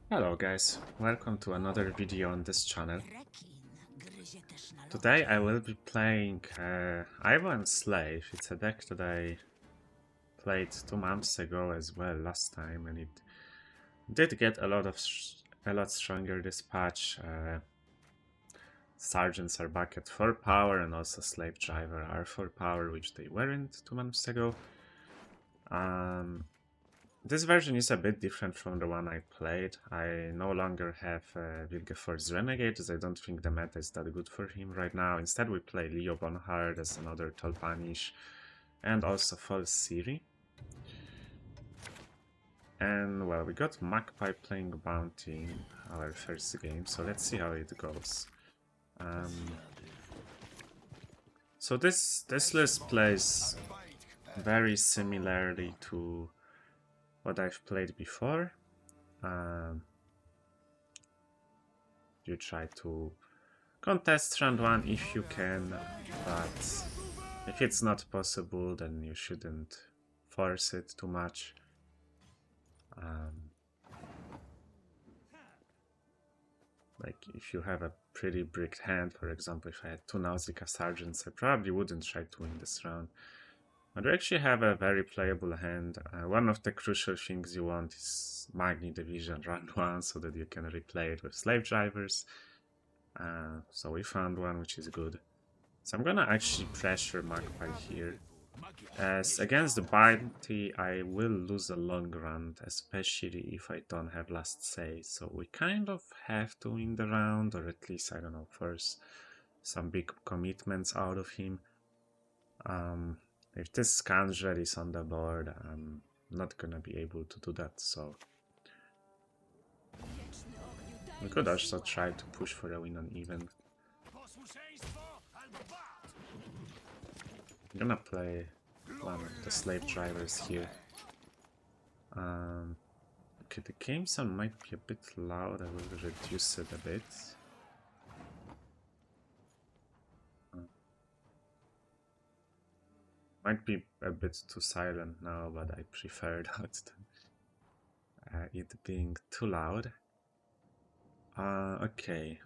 Hello guys, welcome to another video on this channel. Today I will be playing Enslave. It's a deck that I played 2 months ago as well last time, and it did get a lot stronger this patch. Sergeants are back at 4 power, and also Slave Driver are 4 power, which they weren't 2 months ago. This version is a bit different from the one I played. I no longer have Vilgefortz Renegade, as I don't think the meta is that good for him right now. Instead we play Leo Bonhard as another Tolpanish, and also False Siri. And well, we got Magpie playing Bounty in our first game, so let's see how it goes. So this list plays very similarly to what I've played before. You try to contest round 1 if you can, but if it's not possible, then you shouldn't force it too much. Like if you have a pretty bricked hand, for example, if I had 2 Nausicaa Sergeants, I probably wouldn't try to win this round. But we actually have a very playable hand. One of the crucial things you want is Magni Division round 1, so that you can replay it with Slave Drivers. So we found one, which is good. So I'm gonna actually pressure Magpie here. As against the Bounty, I will lose a long round, especially if I don't have last say. So we kind of have to win the round, or at least, I don't know, force some big commitments out of him. If this Scoundrel is on the board, I'm not gonna be able to do that, so we could also try to push for a win on even. I'm gonna play one of the Slave Drivers here. Okay, the game sound might be a bit loud, I will reduce it a bit. Might be a bit too silent now, but I prefer that than it being too loud. Okay.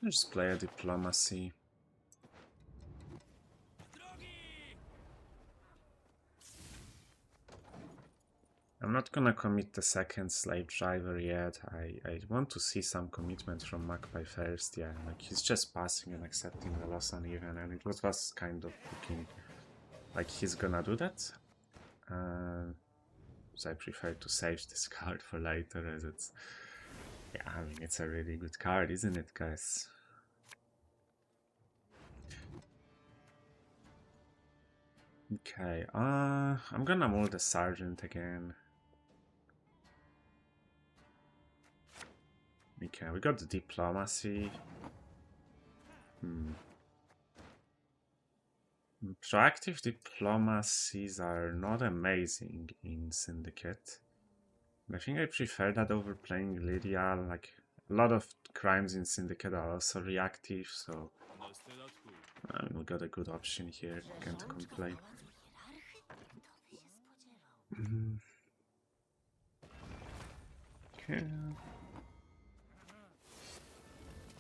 Let's just play a Diplomacy. I'm not gonna commit the second Slave Driver yet. I want to see some commitment from Magpie first. Yeah, like he's just passing and accepting the loss on even, and it was kind of looking like he's gonna do that. So I prefer to save this card for later, as it's... Yeah, I mean, it's a really good card, isn't it, guys? Okay, I'm gonna mull the Sergeant again. Okay, we got the Diplomacy. Proactive diplomacies are not amazing in Syndicate. I think I prefer that over playing Lydia. Like, a lot of crimes in Syndicate are also reactive, so we got a good option here, can't complain. Okay.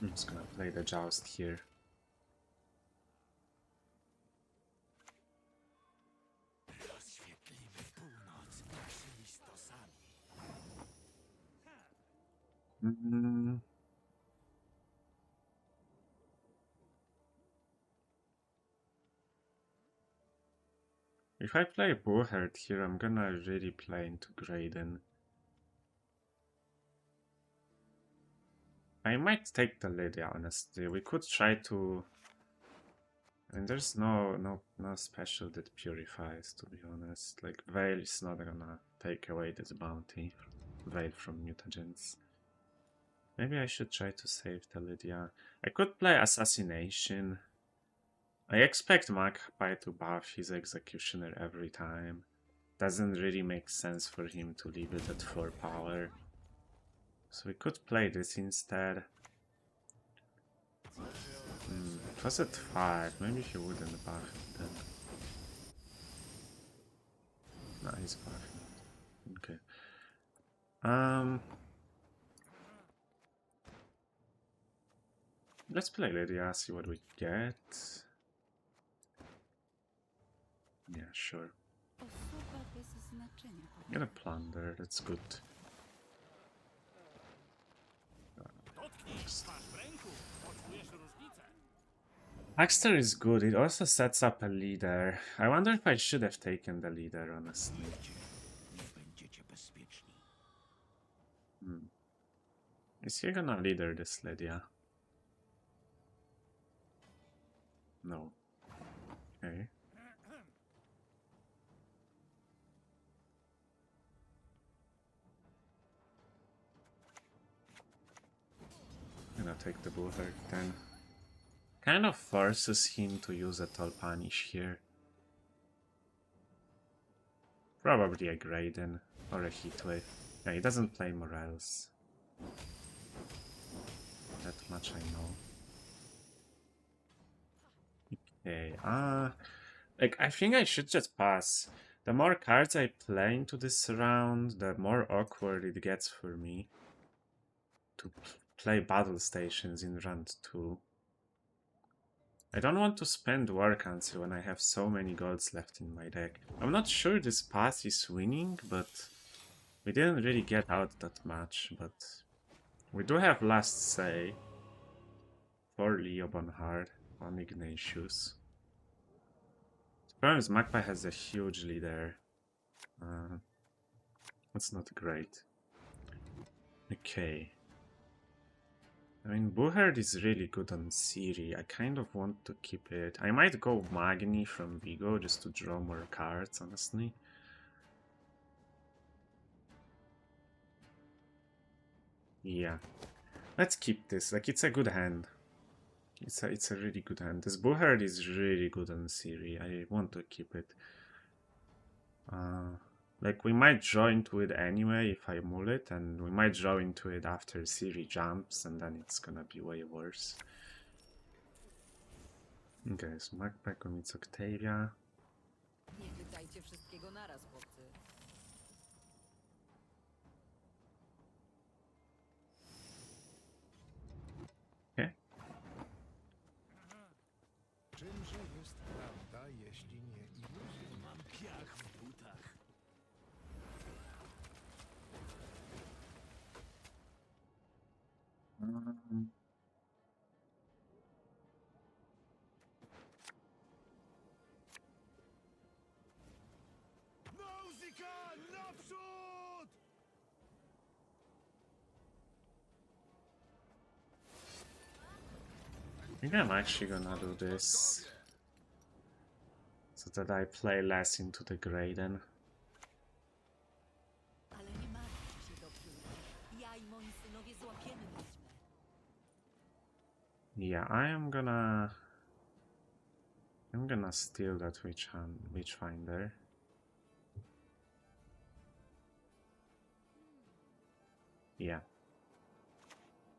I'm just gonna play the Joust here. If I play Bullheart here, I'm gonna really play into Graydon. I might take the Lydia, honestly. We could try to... And there's no special that purifies, to be honest. Like, Veil is not gonna take away this bounty. Veil from mutagens. Maybe I should try to save the Lydia. I could play Assassination. I expect Magpie to buff his Executioner every time. Doesn't really make sense for him to leave it at 4 power. So we could play this instead. It was at 5. Maybe he wouldn't buff it then. No, he's buffing. Okay. Let's play Lydia, see what we get. Yeah, sure. Get a plunder, that's good. Baxter is good, it also sets up a leader. I wonder if I should have taken the leader, honestly. Is he gonna leader this Lydia? No. Okay. I'm gonna take the Bullherd then. Kind of forces him to use a Tall Punish here. Probably a Graydon or a Heatwave. Yeah, he doesn't play Morels. That much I know. Okay, like, I think I should just pass. The more cards I play into this round, the more awkward it gets for me to play battle stations in round 2. I don't want to spend War Council when I have so many golds left in my deck. I'm not sure this pass is winning, but we didn't really get out that much, but we do have last say for Leo Bonhard on Ignatius. The problem is Magpie has a huge leader. That's not great. Okay. I mean, Buhard is really good on Siri. I kind of want to keep it. I might go Magni from Vigo just to draw more cards, honestly. Yeah. Let's keep this. Like, it's a good hand. It's a really good hand. This Buhard is really good on Siri. I want to keep it. Like, we might draw into it anyway if I mull it, and we might draw into it after Siri jumps, and then it's gonna be way worse. Okay, so Magpie commits Octavia. Nie pytajcie wszystkiego naraz, chłopcy. Okay. Czymże jest prawda, jeśli nie iluzja? Mam piach w butach. Nauzyka, naprzód! I think I'm actually gonna do this so that I play less into the Graydon. Ale nie martw się, doktor. Ja i moi synowie złapiemy wiedźmę. Yeah, I'm gonna steal that Witchfinder. Yeah.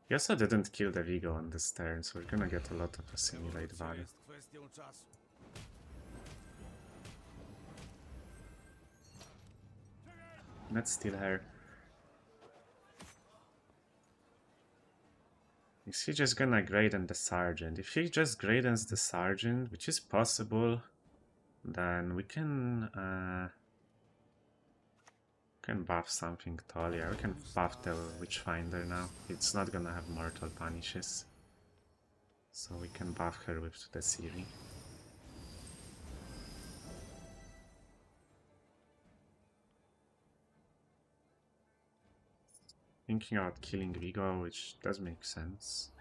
He also didn't kill the Vigo on this turn, so we're gonna get a lot of assimilate value. Jest kwestią czasu. Let's steal her. Is he just gonna Graydon the Sergeant? If he just Graydons the Sergeant, which is possible, then we can buff something tall. Yeah, we can buff the Witchfinder now. It's not gonna have mortal punishes. So we can buff her with the Siri. Thinking about killing Vigo, which does make sense.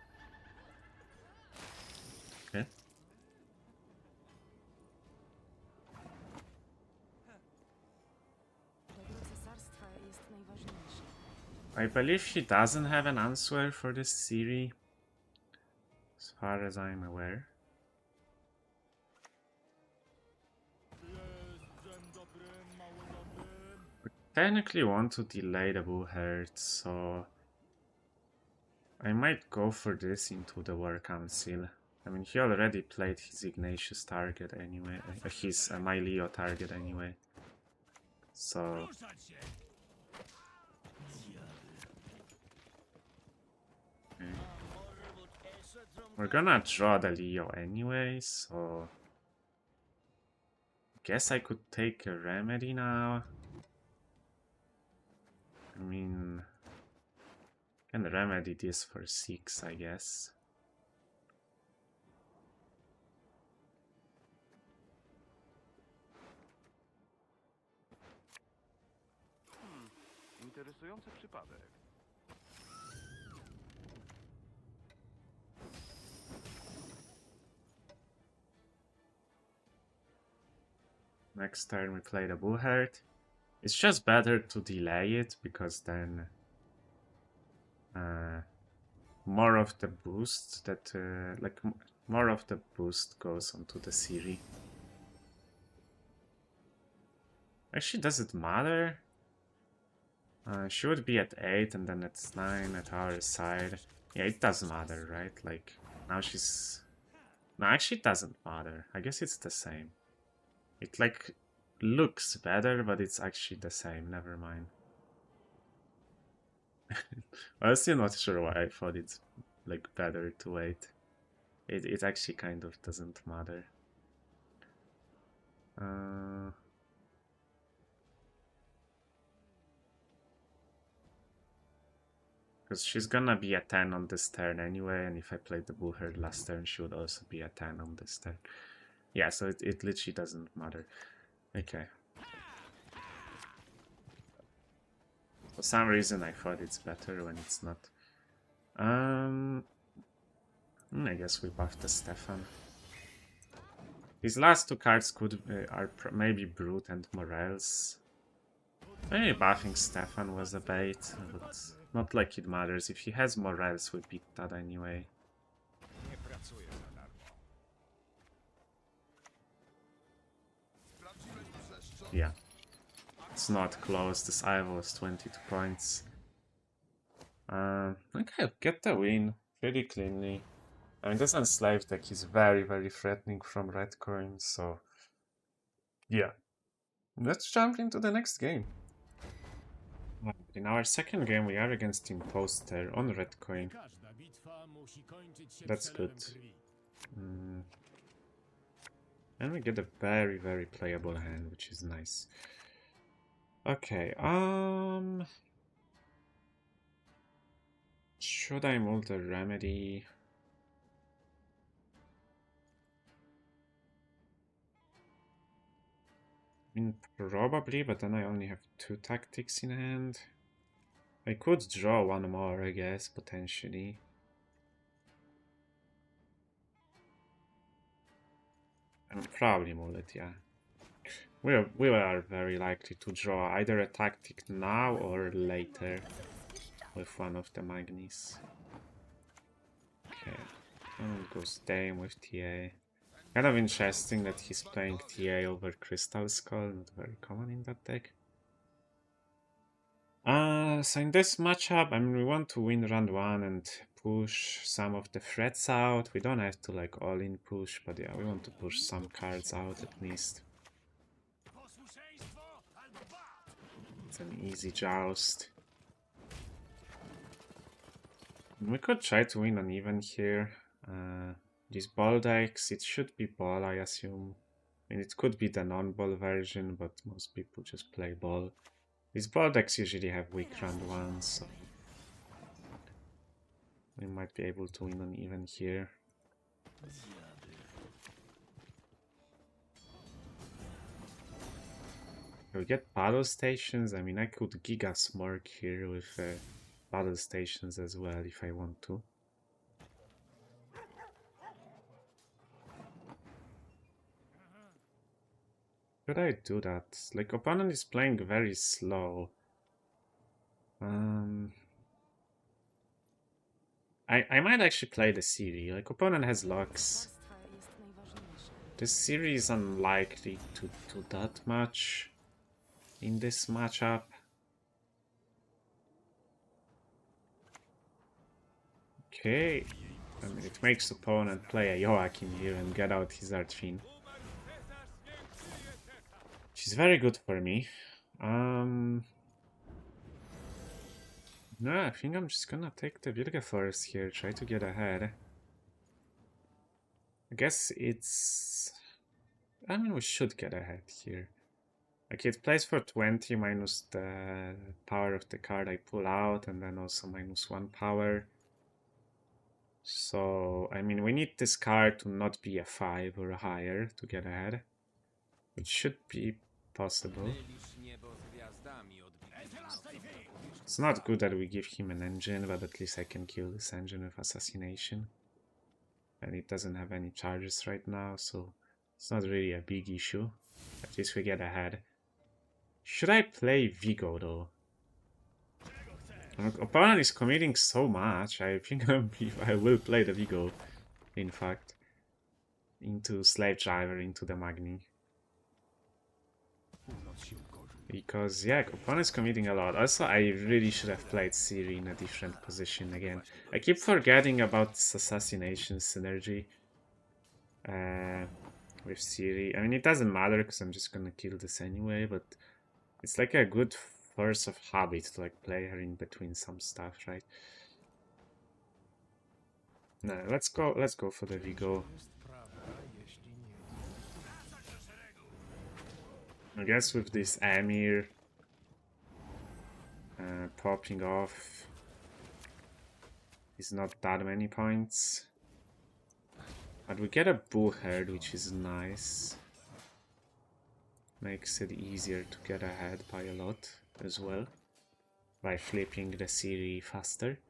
Okay. Dobro cesarstwa jest najważniejsze. I believe he doesn't have an answer for this Siri, as far as I'm aware. We technically want to delay the Bullherd, so I might go for this into the War Council. I mean, he already played his Ignatius target anyway, his my Leo target anyway. So okay. We're gonna draw the Leo anyway, so guess I could take a remedy now. I mean, can remedy this for 6, I guess. Interesujący przypadek. Next turn we play the Bullheart. It's just better to delay it, because then more of the boost that more of the boost goes onto the Siri. Actually, does it matter? She would be at 8 and then it's 9 at our side. Yeah, it does matter, right? Like, now she's... No, actually it doesn't matter. I guess it's the same. It, like, looks better, but it's actually the same. Never mind. I'm still not sure why I thought it's, like, better to wait. It actually kind of doesn't matter. Because she's gonna be a 10 on this turn anyway, and if I played the Bullheart last turn, she would also be a 10 on this turn. Yeah, so it literally doesn't matter. Okay. For some reason I thought it's better when it's not. I guess we buff the Stefan. His last 2 cards could are maybe Brute and Morels. Maybe buffing Stefan was a bait, but not like it matters. If he has Morels, we beat that anyway. Nie pracuję za darmo. Yeah. It's not close. This Iowa was 22 points. Okay, get the win pretty cleanly. I mean, this Enslave deck is very, very threatening from red coins, so yeah. Let's jump into the next game. In our second game, we are against Imposter on red coin. Każda bitwa musi kończyć się That's przelewem good. krwi. And we get a very, very playable hand, which is nice. Okay, should I move the remedy? I mean, probably, but then I only have 2 tactics in hand. I could draw 1 more, I guess, potentially. I mean, probably move it, yeah. We are very likely to draw either a tactic now or later with one of the Magnies. Okay, and goes Dame with TA. Kind of interesting that he's playing TA over Crystal Skull, not very common in that deck. So in this matchup, I mean, we want to win round 1 and push some of the threats out. We don't have to like all-in push, but yeah, we want to push some cards out at least. It's an easy joust. We could try to win uneven here. These ball decks, it should be ball, I assume. I mean, it could be the non-ball version, but most people just play ball. These ball decks usually have weak round 1s, so we might be able to win uneven here. We get battle stations. I mean, I could Giga Smork here with battle stations as well if I want to. Could I do that? Like, opponent is playing very slow. I might actually play the Siri. Like, opponent has locks. The Siri is unlikely to do that much in this matchup. Okay. I mean, it makes opponent play a Joachim here and get out his Archfiend. Which is very good for me. No, I think I'm just gonna take the Virga Forest here, try to get ahead. I guess it's... I mean, we should get ahead here. Like, it plays for 20 minus the power of the card I pull out, and then also minus 1 power. So, I mean, we need this card to not be a 5 or higher to get ahead. Which should be possible. It's not good that we give him an engine, but at least I can kill this engine with assassination. And it doesn't have any charges right now, so it's not really a big issue. At least we get ahead. Should I play Vigo though? My opponent is committing so much, I think I will play the Vigo, in fact. Into Slave Driver, into the Magni. Because, yeah, opponent's committing a lot. Also, I really should have played Ciri in a different position again. I keep forgetting about this assassination synergy with Ciri. I mean, it doesn't matter because I'm just gonna kill this anyway, but it's like a good force of habit to like play her in between some stuff, right? No, let's go for the Vigo. I guess with this Amir popping off is not that many points. But we get a Bullhead, which is nice. Makes it easier to get ahead by a lot as well. By flipping the Ciri faster.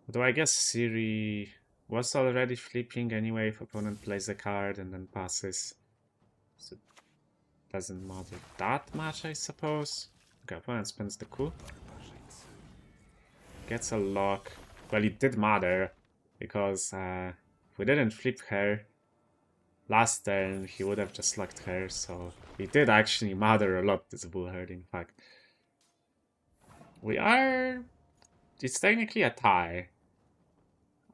Although I guess Ciri was already flipping anyway if opponent plays a card and then passes. So doesn't matter that much, I suppose. Okay, opponent spends the coup. Gets a lock. Well, it did matter, because if we didn't flip her last turn, he would have just locked her, so it did actually matter a lot, this Bullhead, in fact. We are... It's technically a tie.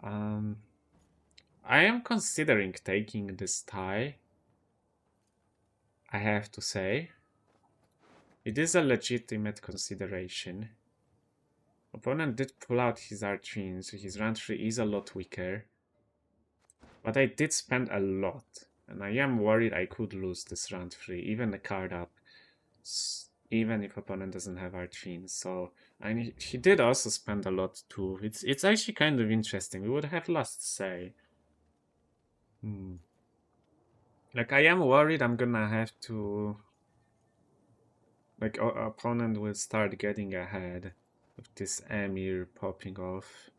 I am considering taking this tie, I have to say. It is a legitimate consideration. Opponent did pull out his Archfiend, so his round 3 is a lot weaker. But I did spend a lot, and I am worried I could lose this round 3, even the card up, even if opponent doesn't have Archfiend. So, and he did also spend a lot too. It's actually kind of interesting. We would have lost, say. Like, I am worried I'm gonna have to... Like, opponent will start getting ahead with this Amir popping off,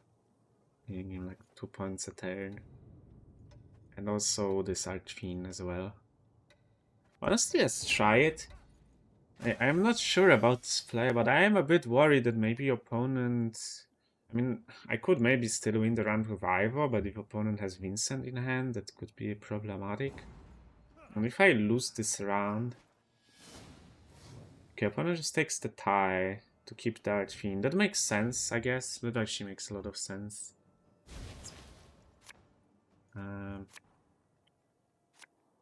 giving him like 2 points a turn. And also this Archfiend as well. Honestly, let's try it. I'm not sure about this play, but I am a bit worried that maybe opponent... I mean, I could maybe still win the round with Ivo, but if opponent has Vincent in hand, that could be problematic. And if I lose this round... Okay, opponent just takes the tie to keep the Archfiend. That makes sense, I guess. That actually makes a lot of sense.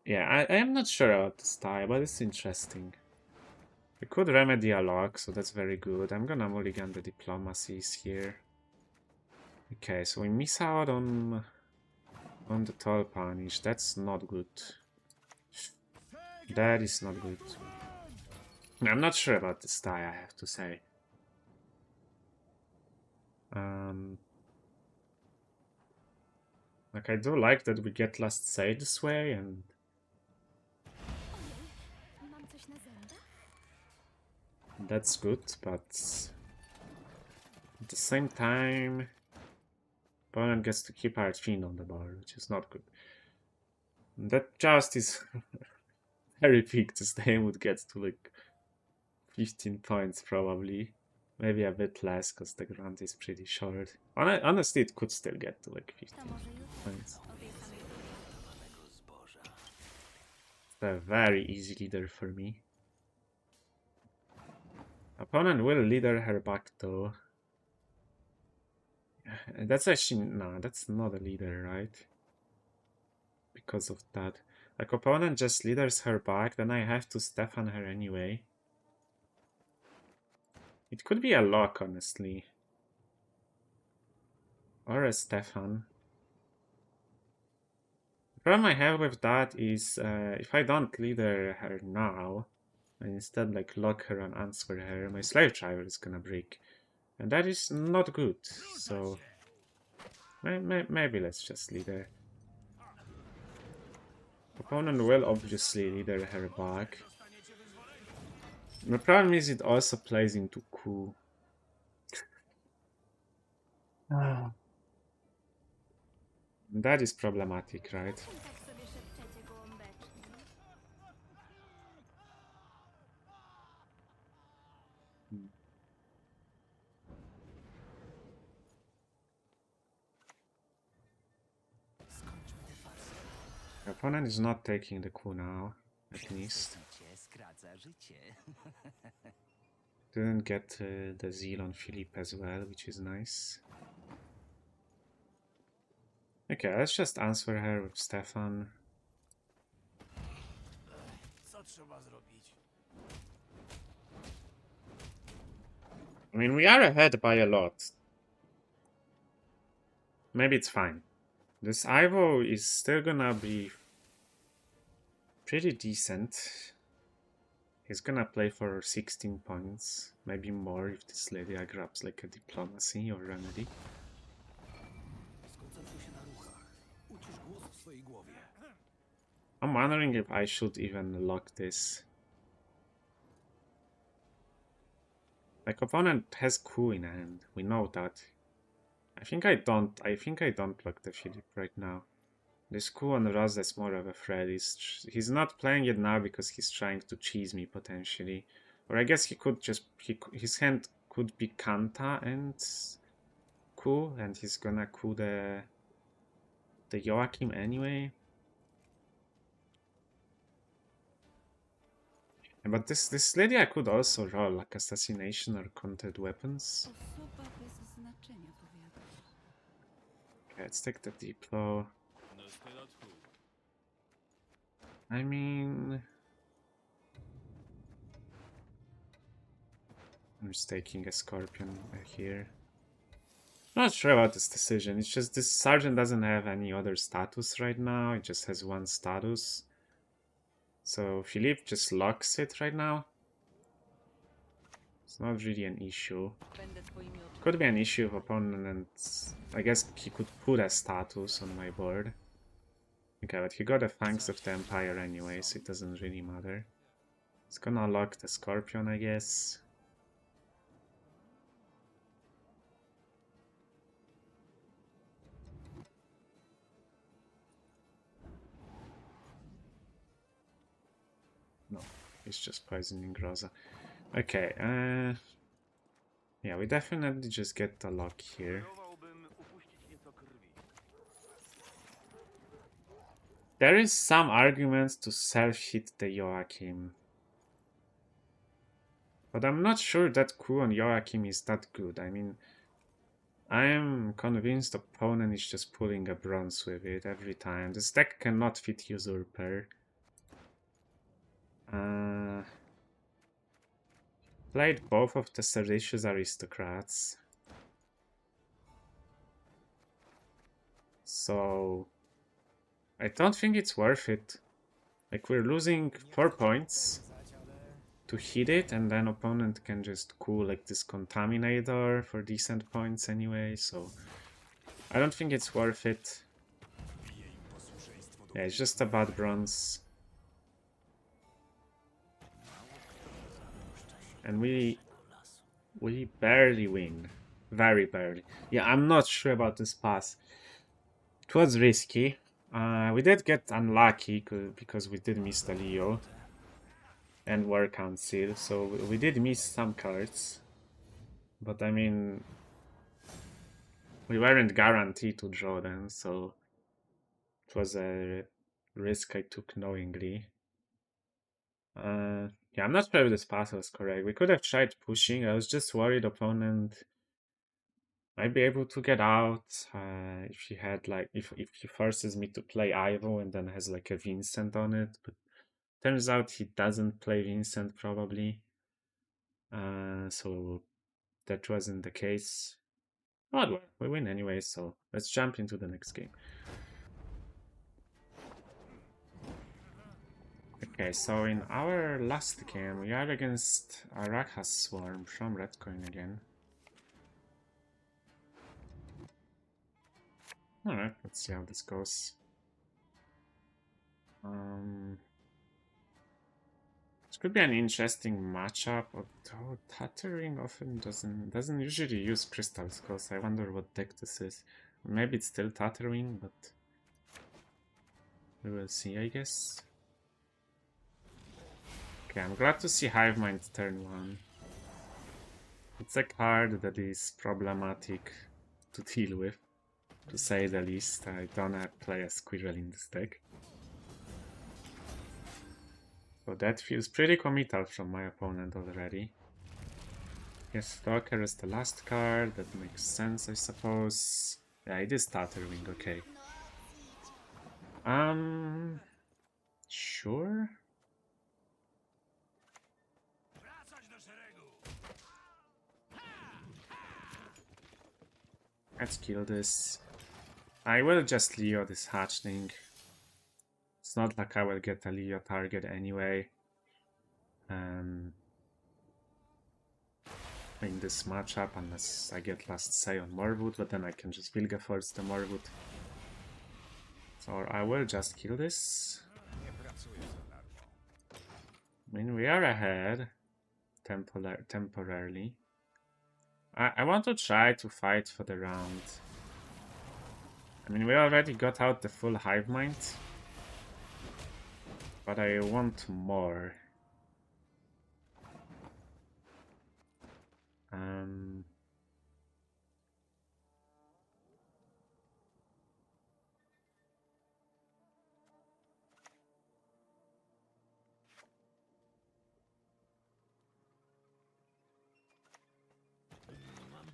Yeah, I am not sure about this tie, but it's interesting. We could remedy a lock, so that's very good. I'm gonna mulligan the diplomacies here. Okay, so we miss out on the tall punish. That's not good. That is not good. I'm not sure about this tie, I have to say. Like, I do like that we get last say this way, and that's good, but at the same time, opponent gets to keep Archfiend on the board, which is not good. And that just is very big. This game would get to like 15 points probably. Maybe a bit less because the ground is pretty short. Honestly, it could still get to like 15 points. It's a very easy leader for me. Opponent will leader her back though. That's actually, no, that's not a leader, right? Because of that. Like, opponent just leaders her back, then I have to Stefan her anyway. It could be a lock, honestly. Or a Stefan. The problem I have with that is, if I don't leader her now, and instead like lock her and answer her, my slave driver is gonna break. And that is not good, so maybe let's just leader. Opponent will obviously leader her back. The problem is it also plays into coup. That is problematic, right? Tak sobie szepczecie gołąbeczki. Skończmy tę farsę. The opponent is not taking the coup now, at least. Życie skraca życie. Didn't get the zeal on Philippe as well, which is nice. Okay, let's just answer her with Stefan. Co trzeba zrobić? I mean, we are ahead by a lot. Maybe it's fine. This Ivo is still gonna be pretty decent. He's gonna play for 16 points, maybe more if this Lydia grabs like a diplomacy or remedy. Skoncentruj się na ruchach. Ucisz głos w swojej głowie. I'm wondering if I should even lock this. Like, opponent has coup in hand. We know that. I think I don't lock the Philip right now. This coup on Raz is more of a threat. He's not playing it now because he's trying to cheese me potentially. Or I guess he could just his hand could be Kanta and coup, and he's gonna coup the Joachim anyway. But this lady I could also roll like assassination or content weapons. Osoba bez znaczenia, powiadasz. Okay, let's take the Diplo. I mean, I'm just taking a Scorpion here. Not sure about this decision. It's just this Sergeant doesn't have any other status right now. It just has one status. So Philippe just locks it right now. It's not really an issue. Będę twoimi oczami. Could be an issue if opponent... I guess he could put a status on my board. Okay, but he got a Fangs of the Empire anyway, so it doesn't really matter. It's gonna lock the Scorpion, I guess. No, it's just poisoning Groza. Okay, yeah, we definitely just get the lock here. There is some arguments to self-hit the Joachim. But I'm not sure that coup on Joachim is that good. I mean, I am convinced the opponent is just pulling a bronze with it every time. This deck cannot fit Usurper. Played both of the seditious aristocrats. So I don't think it's worth it. Like, we're losing 4 points to hit it, and then opponent can just coup like this Contaminator for decent points anyway, so I don't think it's worth it. Yeah, it's just a bad bronze. And we barely win. Very barely. Yeah, I'm not sure about this pass. It was risky. We did get unlucky because we did miss the Leo and War Council, so we did miss some cards. But I mean, we weren't guaranteed to draw them, so it was a risk I took knowingly. Yeah, I'm not sure if this pass was correct. We could have tried pushing. I was just worried opponent Might be able to get out if he had like if he forces me to play Ivo and then has like a Vincent on it, but turns out he doesn't play Vincent probably. So that wasn't the case. Oh, well, we win anyway, so let's jump into the next game. Okay, so in our last game we are against Arachas Swarm from Redcoin again. Alright, let's see how this goes. This could be an interesting matchup, although Tatterwing often doesn't usually use Crystal Skulls. I wonder what deck this is. Maybe it's still Tatterwing, but we will see, I guess. Okay, I'm glad to see Hive Mind turn 1. It's a card that is problematic to deal with, to say the least. I don't play a Squirrel in this deck. So that feels pretty committal from my opponent already. Yes, Stalker is the last card, that makes sense, I suppose. Yeah, it is Tatterwing, okay. Sure. Let's kill this. I will just Leo this hatchling. It's not like I will get a Leo target anyway. In this matchup, unless I get last say on Morwood, but then I can just Vilgeforce the Morwood. So I will just kill this. I mean, we are ahead temporarily. I want to try to fight for the round. I mean, we already got out the full Hive Mind, but I want more. Mam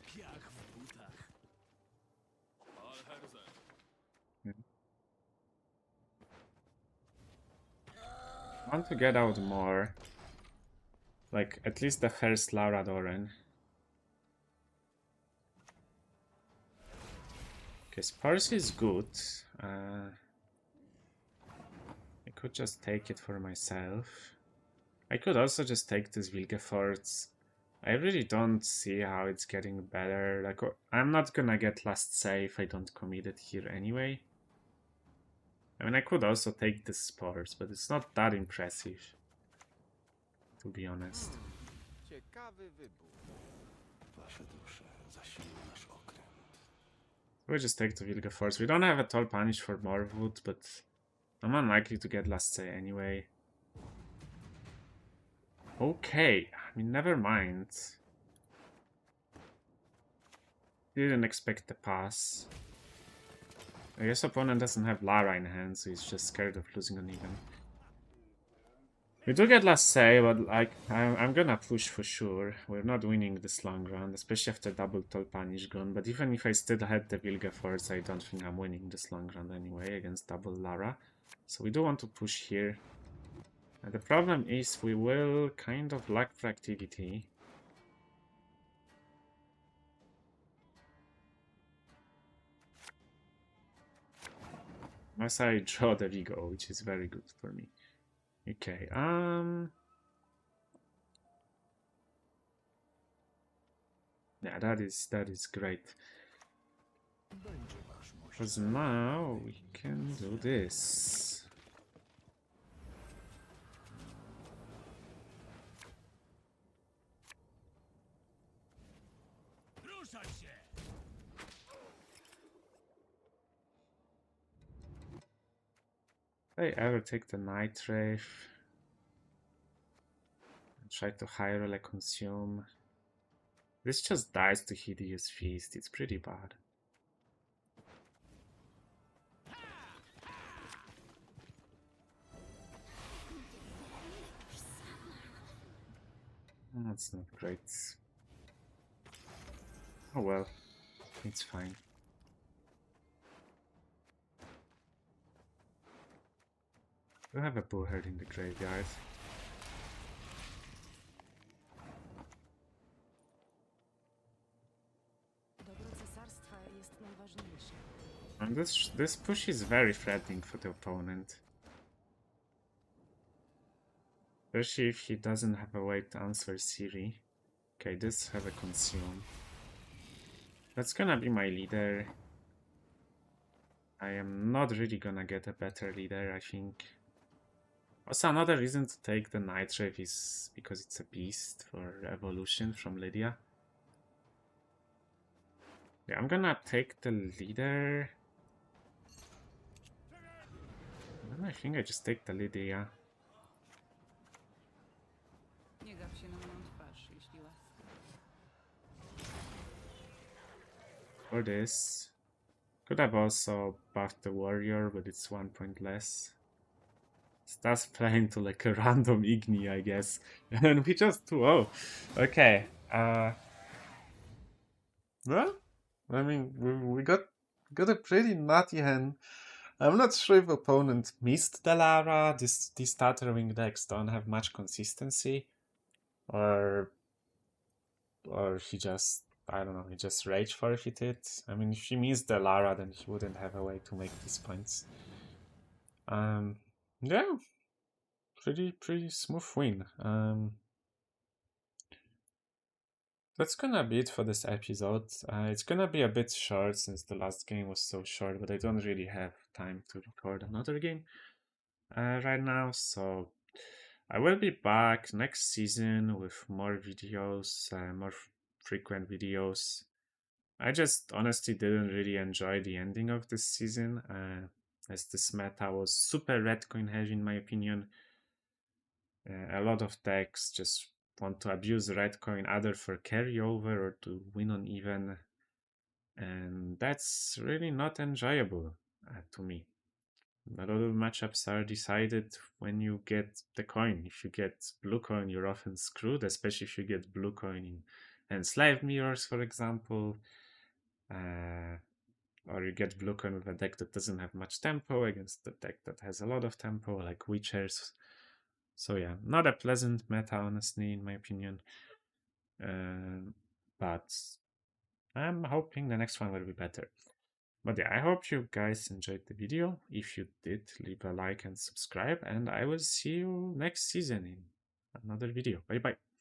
piach w butach. I want to get out more. Like, at least the first Laura Doran. Okay, Spurs is good. I could just take it for myself. I could also just take this Vilgefortz. I really don't see how it's getting better. Like, I'm not gonna get last say if I don't commit it here anyway. I mean, I could also take the Spores, but it's not that impressive, to be honest. Ciekawy wybór. Wasze dusze zasilił nasz okręt. We'll just take the Vilgefortz. We don't have a tall punish for Morwood, but I'm unlikely to get last say anyway. Okay, I mean, never mind. Didn't expect the pass. I guess opponent doesn't have Lara in hand, so he's just scared of losing uneven. We do get last say, but like I'm gonna push for sure. We're not winning this long round, especially after double tall punish gone. But even if I still had the Vilgefortz, I don't think I'm winning this long round anyway against double Lara. So we do want to push here. And the problem is we will kind of lack for activity. Unless I draw the Vigo, which is very good for me. Okay, yeah, that is great. Because now we can do this. Ruszać się! If I ever take the Night Wraith and try to high roll a consume, this just dies to Hideous Feast. It's pretty bad. That's not great. Oh well. It's fine. We have a bullhead in the graveyard. Dobro cesarstwa jest najważniejsze. And this push is very threatening for the opponent. Especially if he doesn't have a way to answer Siri. Okay, this have a consume. That's gonna be my leader. I am not really gonna get a better leader, I think. Also, another reason to take the Nightshade is because it's a beast for evolution from Lydia. Yeah, I'm gonna take the leader. I think I just take the Lydia. Nie gaw się na moją twarz, jeśli łaska. For this. Could have also buffed the warrior, but it's 1 point less. Starts playing to like a random Igni, I guess. And we just 2-0. Okay. Well, I mean, we got a pretty nutty hand. I'm not sure if opponent missed the Lara. These Tatterwing decks don't have much consistency. Or he just, I don't know, he just rage forfeited. I mean, if he missed the Lara, then he wouldn't have a way to make these points. Yeah, pretty smooth win. That's gonna be it for this episode. It's gonna be a bit short since the last game was so short, but I don't really have time to record another game right now, so I will be back next season with more videos, more frequent videos. I just honestly didn't really enjoy the ending of this season, as this meta was super red coin heavy in my opinion. A lot of decks just want to abuse red coin either for carryover or to win on even, and that's really not enjoyable to me. A lot of matchups are decided when you get the coin. If you get blue coin, you're often screwed, especially if you get blue coin in Enslave mirrors, for example. Or you get blue coin with a deck that doesn't have much tempo against the deck that has a lot of tempo, like Witchers. So yeah, not a pleasant meta, honestly, in my opinion. But I'm hoping the next one will be better. But yeah, I hope you guys enjoyed the video. If you did, leave a like and subscribe, and I will see you next season in another video. Bye bye.